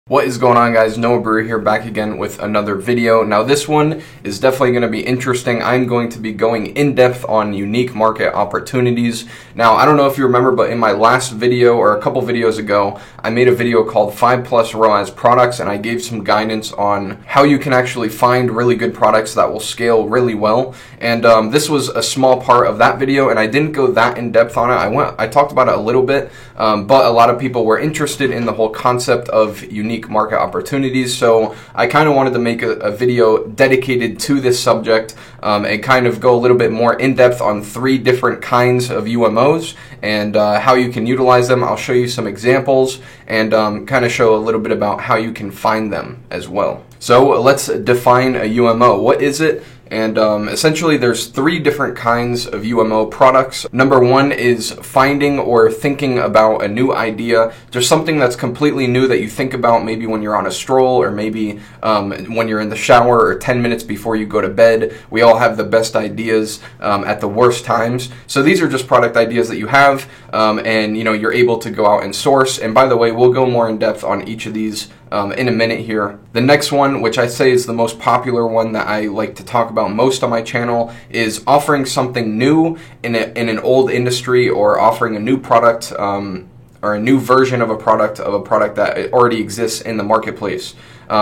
What is going on, guys? Noah Brewer here, back again with another video. Now this one is definitely going to be interesting. I'm going to be going in depth on unique market opportunities. Now I don't know if you remember, but in my last video or a couple videos ago, I made a video called 5+ ROAS products, and I gave some guidance on how you can actually find really good products that will scale really well. And this was a small part of that video, and I didn't go that in depth on it. I talked about it a little bit, but a lot of people were interested in the whole concept of unique market opportunities, so I kind of wanted to make a video dedicated to this subject and kind of go a little bit more in depth on 3 different kinds of UMOs and how you can utilize them. I'll show you some examples and kind of show a little bit about how you can find them as well. So let's define a UMO. What is it? And essentially there's 3 different kinds of UMO products. Number 1 is finding or thinking about a new idea, just something that's completely new that you think about maybe when you're on a stroll, or maybe when you're in the shower, or 10 minutes before you go to bed. We all have the best ideas at the worst times. So these are just product ideas that you have, and you're able to go out and source. And by the way, we'll go more in depth on each of these in a minute here. The next one, which I say is the most popular one that I like to talk about most on my channel, is offering something new in an old industry, or offering a new product or a new version of a product that already exists in the marketplace.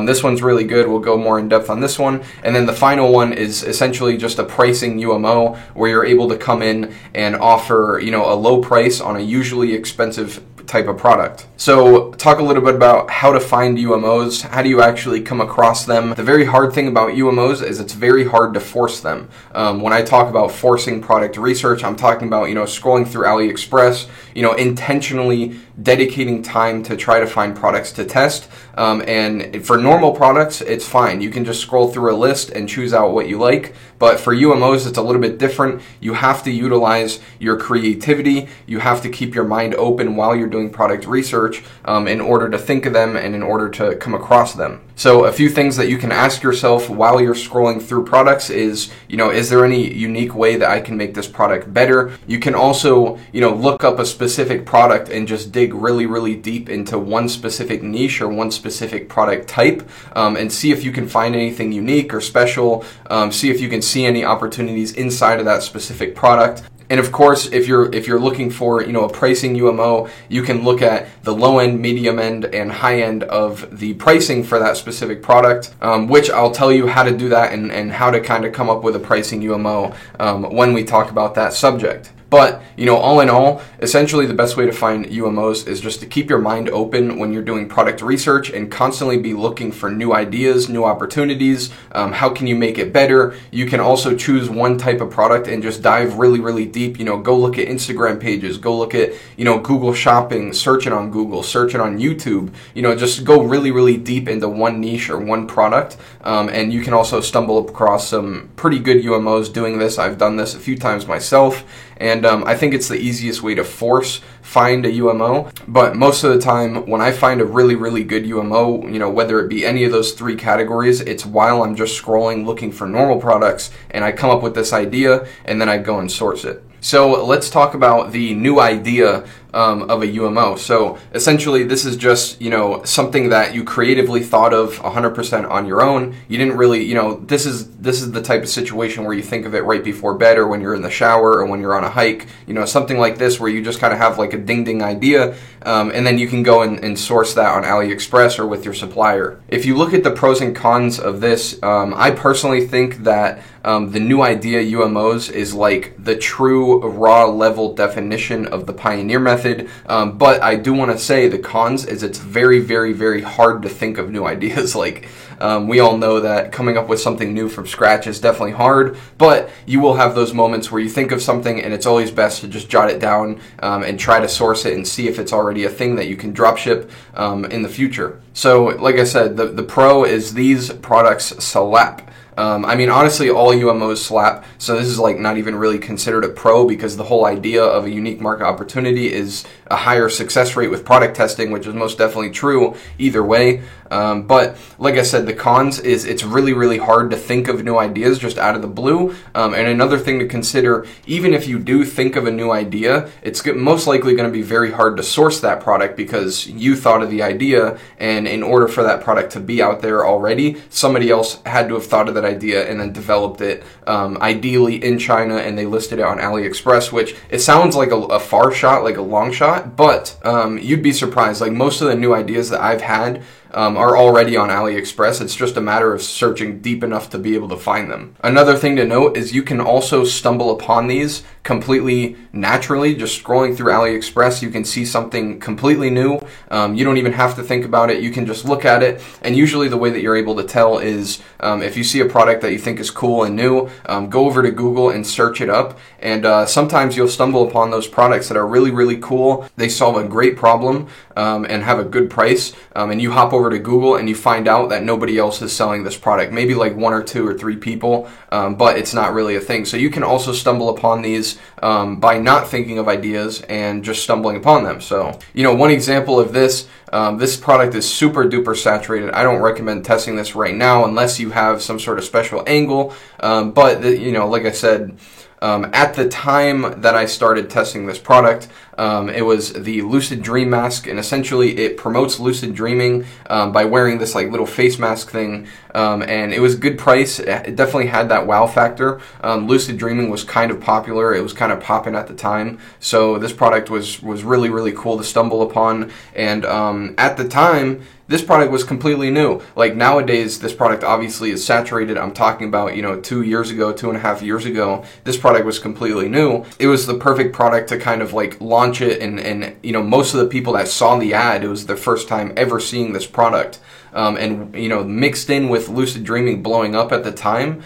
This one's really good. We'll go more in depth on this one. And then the final one is essentially just a pricing UMO, where you're able to come in and offer a low price on a usually expensive type of product. So talk a little bit about how to find UMOs. How do you actually come across them? The very hard thing about UMOs is it's very hard to force them. When I talk about forcing product research, I'm talking about scrolling through AliExpress, intentionally dedicating time to try to find products to test. And for normal products, it's fine. You can just scroll through a list and choose out what you like. But for UMOs, it's a little bit different. You have to utilize your creativity. You have to keep your mind open while you're doing product research in order to think of them and in order to come across them. So a few things that you can ask yourself while you're scrolling through products is, is there any unique way that I can make this product better? You can also, look up a specific product and just dig really, really deep into one specific niche or one specific product type, and see if you can find anything unique or special, see if you can see any opportunities inside of that specific product. And of course, if you're looking for a pricing UMO, you can look at the low end, medium end, and high end of the pricing for that specific product, which I'll tell you how to do that and how to kind of come up with a pricing UMO when we talk about that subject. But, all in all, essentially the best way to find UMOs is just to keep your mind open when you're doing product research and constantly be looking for new ideas, new opportunities. How can you make it better? You can also choose one type of product and just dive really, really deep. Go look at Instagram pages, go look at, Google Shopping, search it on Google, search it on YouTube. Just go really, really deep into one niche or one product. And you can also stumble across some pretty good UMOs doing this. I've done this a few times myself. And I think it's the easiest way to find a UMO. But most of the time, when I find a really, really good UMO, whether it be any of those 3 categories, it's while I'm just scrolling looking for normal products, and I come up with this idea, and then I go and source it. So let's talk about the new idea of a UMO. So essentially this is just, something that you creatively thought of 100% on your own. You didn't really, this is the type of situation where you think of it right before bed, or when you're in the shower, or when you're on a hike, something like this, where you just kind of have like a ding idea, and then you can go and source that on AliExpress or with your supplier. If you look at the pros and cons of this, I personally think that the new idea UMOs is like the true raw level definition of the pioneer method. But I do want to say the cons is it's very, very, very hard to think of new ideas. Like, we all know that coming up with something new from scratch is definitely hard, but you will have those moments where you think of something and it's always best to just jot it down and try to source it and see if it's already a thing that you can drop ship in the future. So like I said, the pro is these products slap. I mean, honestly, all UMOs slap, so this is like not even really considered a pro, because the whole idea of a unique market opportunity is a higher success rate with product testing, which is most definitely true either way. But like I said, the cons is it's really, really hard to think of new ideas just out of the blue. And another thing to consider, even if you do think of a new idea, it's most likely going to be very hard to source that product, because you thought of the idea, and in order for that product to be out there already, somebody else had to have thought of that idea and then developed it, ideally in China, and they listed it on AliExpress, which it sounds like a far shot, like a long shot, but you'd be surprised. Like, most of the new ideas that I've had are already on AliExpress. It's just a matter of searching deep enough to be able to find them. Another thing to note is you can also stumble upon these completely naturally. Just scrolling through AliExpress, you can see something completely new. You don't even have to think about it. You can just look at it, and usually the way that you're able to tell is if you see a product that you think is cool and new, go over to Google and search it up, and sometimes you'll stumble upon those products that are really, really cool. They solve a great problem and have a good price, and you hop over to Google and you find out that nobody else is selling this product. Maybe like 1 or 2 or 3 people, but it's not really a thing. So you can also stumble upon these by not thinking of ideas and just stumbling upon them. So, you know, one example of this, this product is super duper saturated. I don't recommend testing this right now unless you have some sort of special angle. But you know, like I said, at the time that I started testing this product, it was the Lucid Dream Mask, and essentially it promotes lucid dreaming by wearing this like little face mask thing, and it was a good price. It definitely had that wow factor. Lucid dreaming was kind of popular. It was kind of popping at the time, so this product was really, really cool to stumble upon, and at the time, this product was completely new. Like, nowadays, this product obviously is saturated. I'm talking about, you know, 2 years ago, 2.5 years ago, this product was completely new. It was the perfect product to kind of like launch it, and you know, most of the people that saw the ad, it was their first time ever seeing this product. And, you know, mixed in with lucid dreaming blowing up at the time,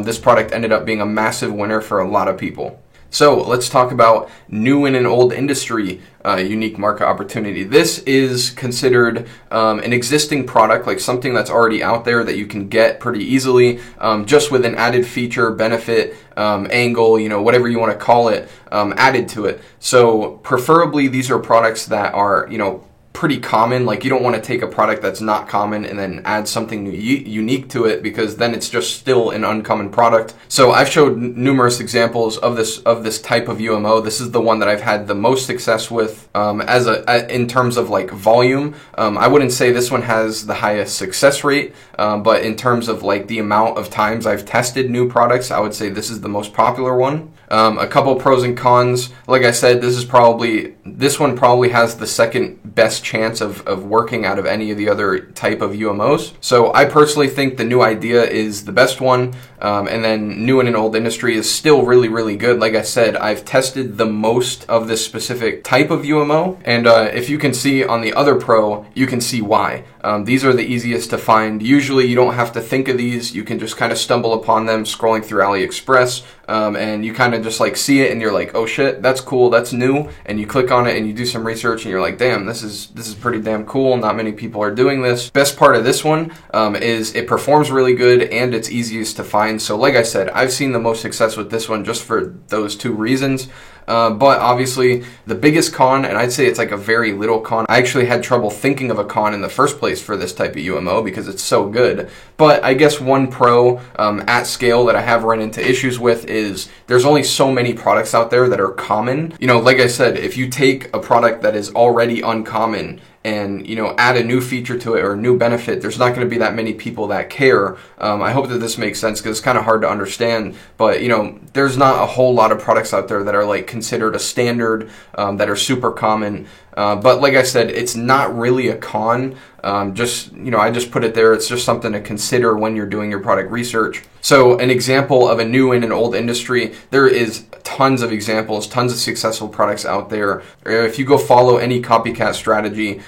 this product ended up being a massive winner for a lot of people. So let's talk about new in an old industry unique market opportunity. This is considered an existing product, like something that's already out there that you can get pretty easily, just with an added feature, benefit, angle, you know, whatever you want to call it, added to it. So preferably these are products that are, you know, pretty common. Like, you don't want to take a product that's not common and then add something new, unique to it, because then it's just still an uncommon product. So I've showed numerous examples of this type of UMO. This is the one that I've had the most success with in terms of like volume. I wouldn't say this one has the highest success rate, but in terms of like the amount of times I've tested new products, I would say this is the most popular one. A couple pros and cons. Like I said, this one probably has the second best chance of working out of any of the other type of UMOs. So I personally think the new idea is the best one, and then new in an old industry is still really, really good. Like I said, I've tested the most of this specific type of UMO, and if you can see on the other pro, you can see why. These are the easiest to find. Usually you don't have to think of these. You can just kind of stumble upon them scrolling through AliExpress, and you kind of just like see it and you're like, oh shit, that's cool, that's new, and you click on it and you do some research and you're like, damn, this is pretty damn cool. Not many people are doing this. Best part of this one is it performs really good and it's easiest to find. So like I said, I've seen the most success with this one just for those 2 reasons. But obviously the biggest con, and I'd say it's like a very little con, I actually had trouble thinking of a con in the first place for this type of UMO because it's so good. But I guess one pro at scale that I have run into issues with is there's only so many products out there that are common. You know, like I said, if you take a product that is already uncommon and, you know, add a new feature to it or a new benefit, there's not going to be that many people that care. I hope that this makes sense because it's kind of hard to understand, but, you know, there's not a whole lot of products out there that are like considered a standard, that are super common. But like I said, it's not really a con. Just, you know, I just put it there. It's just something to consider when you're doing your product research. So an example of a new in an old industry, there is tons of examples, tons of successful products out there. If you go follow any copycat strategy,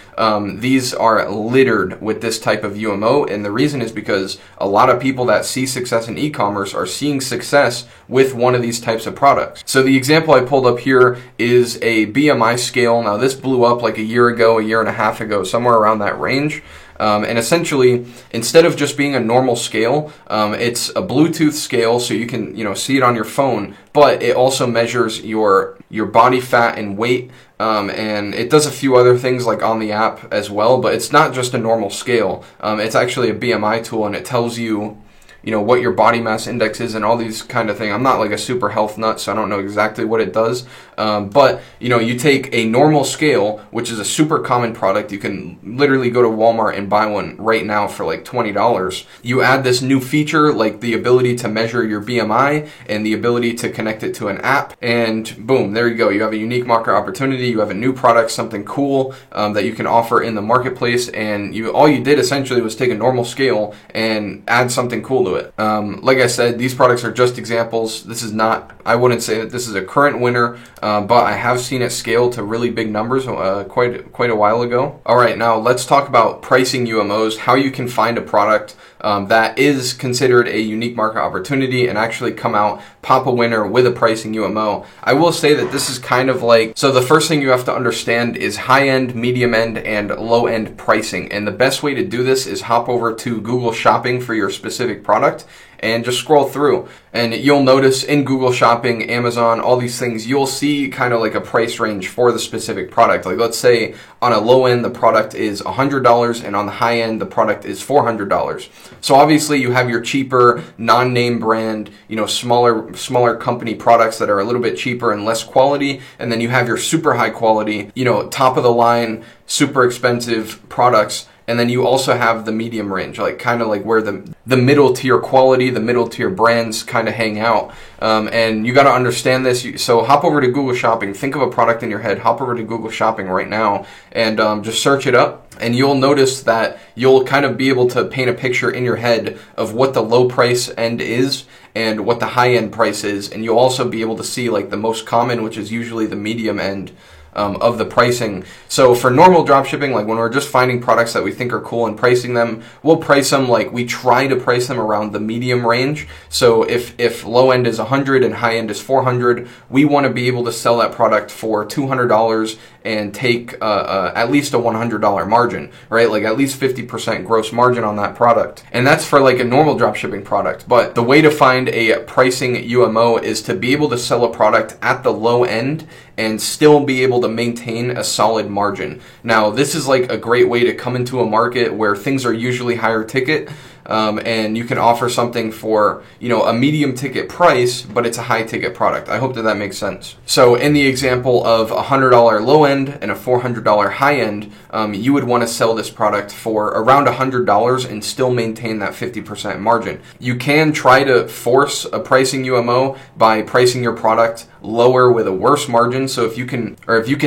these are littered with this type of UMO. And the reason is because a lot of people that see success in e-commerce are seeing success with one of these types of products. So the example I pulled up here is a BMI scale. Now this blew up like a year ago, a year and a half ago, somewhere around that range. And essentially, instead of just being a normal scale, it's a Bluetooth scale, so you can, see it on your phone, but it also measures your body fat and weight, and it does a few other things like on the app as well, but it's not just a normal scale. It's actually a BMI tool, and it tells you, what your body mass index is and all these kind of things. I'm not like a super health nut, so I don't know exactly what it does. But, you take a normal scale, which is a super common product. You can literally go to Walmart and buy one right now for like $20. You add this new feature, like the ability to measure your BMI and the ability to connect it to an app, and boom, there you go. You have a unique market opportunity. You have a new product, something cool that you can offer in the marketplace, and all you did essentially was take a normal scale and add something cool to it. Like I said, these products are just examples. This is not, I wouldn't say that this is a current winner, but I have seen it scale to really big numbers quite a while ago. All right, now let's talk about pricing UMOs, how you can find a product that is considered a unique market opportunity and actually pop a winner with a pricing UMO. I will say that this is kind of like, so the first thing you have to understand is high-end, medium-end, and low-end pricing. And the best way to do this is hop over to Google Shopping for your specific product and just scroll through. And you'll notice in Google Shopping, Amazon, all these things, you'll see kind of like a price range for the specific product. Like let's say on a low end, the product is $100, and on the high end, the product is $400. So obviously you have your cheaper, non-name brand, smaller company products that are a little bit cheaper and less quality. And then you have your super high quality, top of the line, super expensive products. And then you also have the medium range, like kind of like where the middle tier quality, the middle tier brands kind of hang out. And you got to understand this. So hop over to Google Shopping. Think of a product in your head. Hop over to Google Shopping right now and just search it up. And you'll notice that you'll kind of be able to paint a picture in your head of what the low price end is and what the high end price is. And you'll also be able to see like the most common, which is usually the medium end of the pricing. So for normal dropshipping, like when we're just finding products that we think are cool and pricing them, we'll price them like we try to price them around the medium range. So if low end is 100 and high end is 400, we want to be able to sell that product for $200 and take at least a $100 margin, right? Like at least 50% gross margin on that product. And that's for like a normal dropshipping product. But the way to find a pricing UMO is to be able to sell a product at the low end and still be able to maintain a solid margin. Now, this is like a great way to come into a market where things are usually higher ticket, and you can offer something for, a medium ticket price, but it's a high ticket product. I hope that makes sense. So in the example of a $100 low end and a $400 high end, you would want to sell this product for around $100 and still maintain that 50% margin. You can try to force a pricing UMO by pricing your product lower with a worse margin. So if you can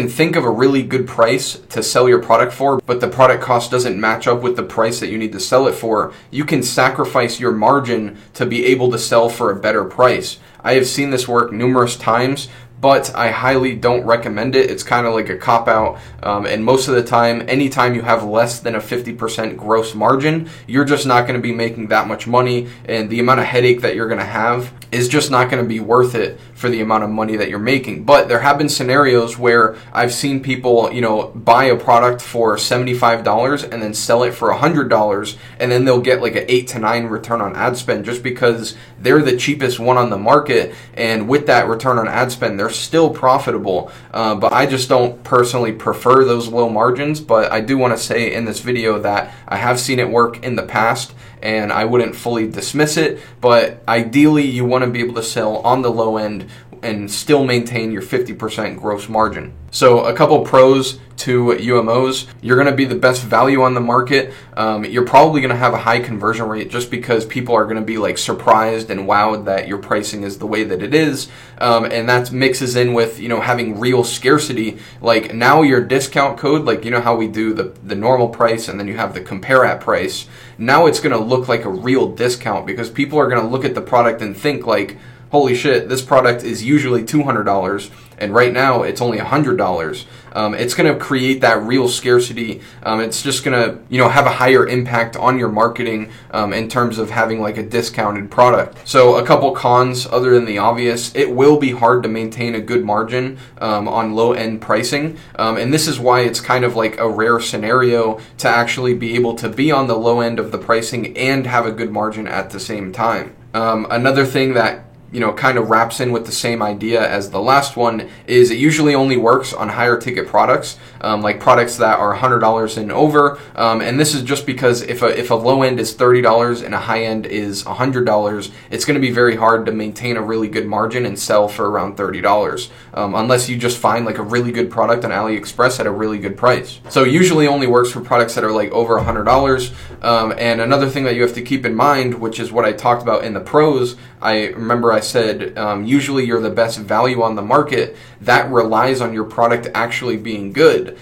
think of a really good price to sell your product for, but the product cost doesn't match up with the price that you need to sell it for, you can sacrifice your margin to be able to sell for a better price. I have seen this work numerous times, but I highly don't recommend it. It's kind of like a cop-out, and most of the time, anytime you have less than a 50% gross margin, you're just not going to be making that much money, and the amount of headache that you're going to have is just not going to be worth it for the amount of money that you're making. But there have been scenarios where I've seen people, buy a product for $75 and then sell it for $100, and then they'll get like an 8 to 9 return on ad spend just because they're the cheapest one on the market, and with that return on ad spend, they're still profitable. But I just don't personally prefer those low margins, but I do want to say in this video that I have seen it work in the past, and I wouldn't fully dismiss it, but ideally you want to be able to sell on the low end and still maintain your 50% gross margin. So a couple pros to UMOs: you're going to be the best value on the market. You're probably going to have a high conversion rate just because people are going to be like surprised and wowed that your pricing is the way that it is. And that mixes in with, having real scarcity. Like now your discount code, like, how we do the normal price and then you have the compare at price. Now it's going to look like a real discount because people are going to look at the product and think like, holy shit, this product is usually $200 and right now it's only $100. It's going to create that real scarcity. It's just going to, you know, have a higher impact on your marketing in terms of having like a discounted product. So a couple cons other than the obvious: it will be hard to maintain a good margin on low-end pricing, and this is why it's kind of like a rare scenario to actually be able to be on the low end of the pricing and have a good margin at the same time. Another thing that, you know, kind of wraps in with the same idea as the last one is it usually only works on higher ticket products, like products that are $100 and over. And this is just because if a low end is $30 and a high end is $100, it's going to be very hard to maintain a really good margin and sell for around $30, unless you just find like a really good product on AliExpress at a really good price. So it usually only works for products that are like over $100. And another thing that you have to keep in mind, which is what I talked about in the pros, I remember I said usually you're the best value on the market. That relies on your product actually being good.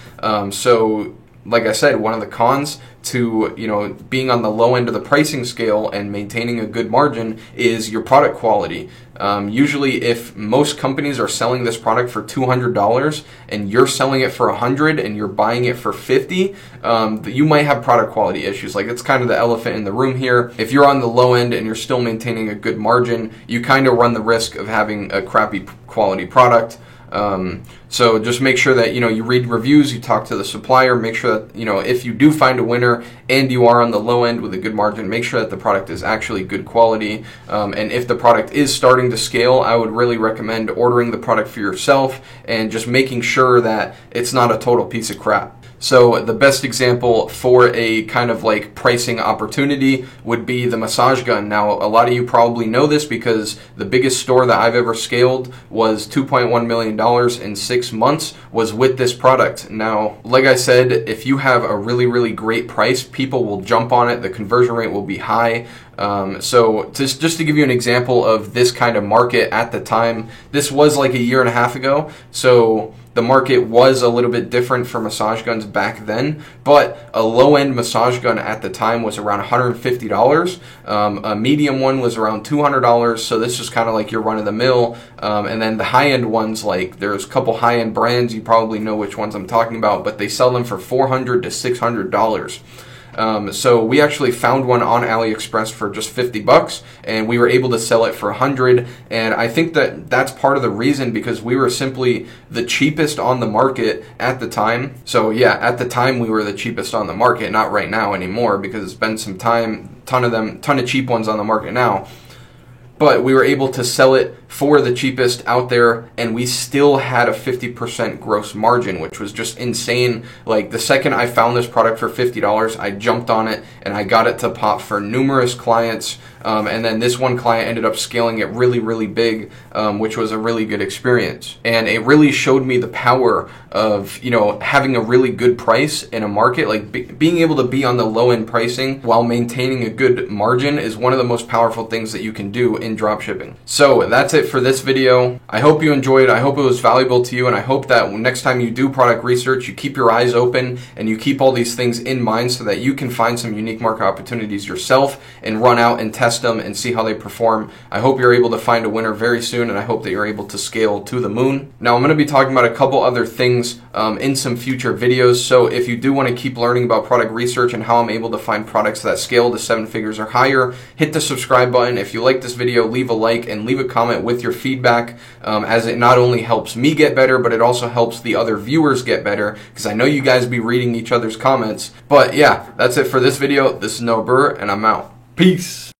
So like I said, one of the cons to, you know, being on the low end of the pricing scale and maintaining a good margin is your product quality. Usually if most companies are selling this product for $200 and you're selling it for $100 and you're buying it for $50, you might have product quality issues. Like, it's kind of the elephant in the room here. If you're on the low end and you're still maintaining a good margin, you kind of run the risk of having a crappy quality product. So just make sure that, you know, you read reviews, you talk to the supplier, make sure that, you know, if you do find a winner and you are on the low end with a good margin, make sure that the product is actually good quality. And if the product is starting to scale, I would really recommend ordering the product for yourself and just making sure that it's not a total piece of crap. So the best example for a kind of like pricing opportunity would be the massage gun. Now, a lot of you probably know this because the biggest store that I've ever scaled was $2.1 million in 6 months was with this product. Now, like I said, if you have a really, really great price, people will jump on it. The conversion rate will be high. So just to give you an example of this kind of market at the time, this was like a year and a half ago. So the market was a little bit different for massage guns back then, but a low-end massage gun at the time was around $150. A medium one was around $200, so this is kind of like your run-of-the-mill. And then the high-end ones, like there's a couple high-end brands, you probably know which ones I'm talking about, but they sell them for $400 to $600. So we actually found one on AliExpress for just $50, and we were able to sell it for $100. And I think that that's part of the reason, because we were simply the cheapest on the market at the time. So yeah, at the time we were the cheapest on the market, not right now anymore, because it's been some time, ton of cheap ones on the market now. But we were able to sell it for the cheapest out there, and we still had a 50% gross margin, which was just insane. Like, the second I found this product for $50, I jumped on it and I got it to pop for numerous clients. And then this one client ended up scaling it really, really big, which was a really good experience. And it really showed me the power of, you know, having a really good price in a market. Like, being able to be on the low end pricing while maintaining a good margin is one of the most powerful things that you can do in dropshipping. So that's it for this video. I hope you enjoyed. I hope it was valuable to you, and I hope that next time you do product research, you keep your eyes open and you keep all these things in mind so that you can find some unique market opportunities yourself and run out and test them and see how they perform. I hope you're able to find a winner very soon, and I hope that you're able to scale to the moon. Now, I'm going to be talking about a couple other things in some future videos, so if you do want to keep learning about product research and how I'm able to find products that scale to 7 figures or higher, hit the subscribe button. If you like this video, leave a like and leave a comment with your feedback, as it not only helps me get better, but it also helps the other viewers get better, because I know you guys be reading each other's comments. But yeah, that's it for this video. This is Noah Burr, and I'm out. Peace.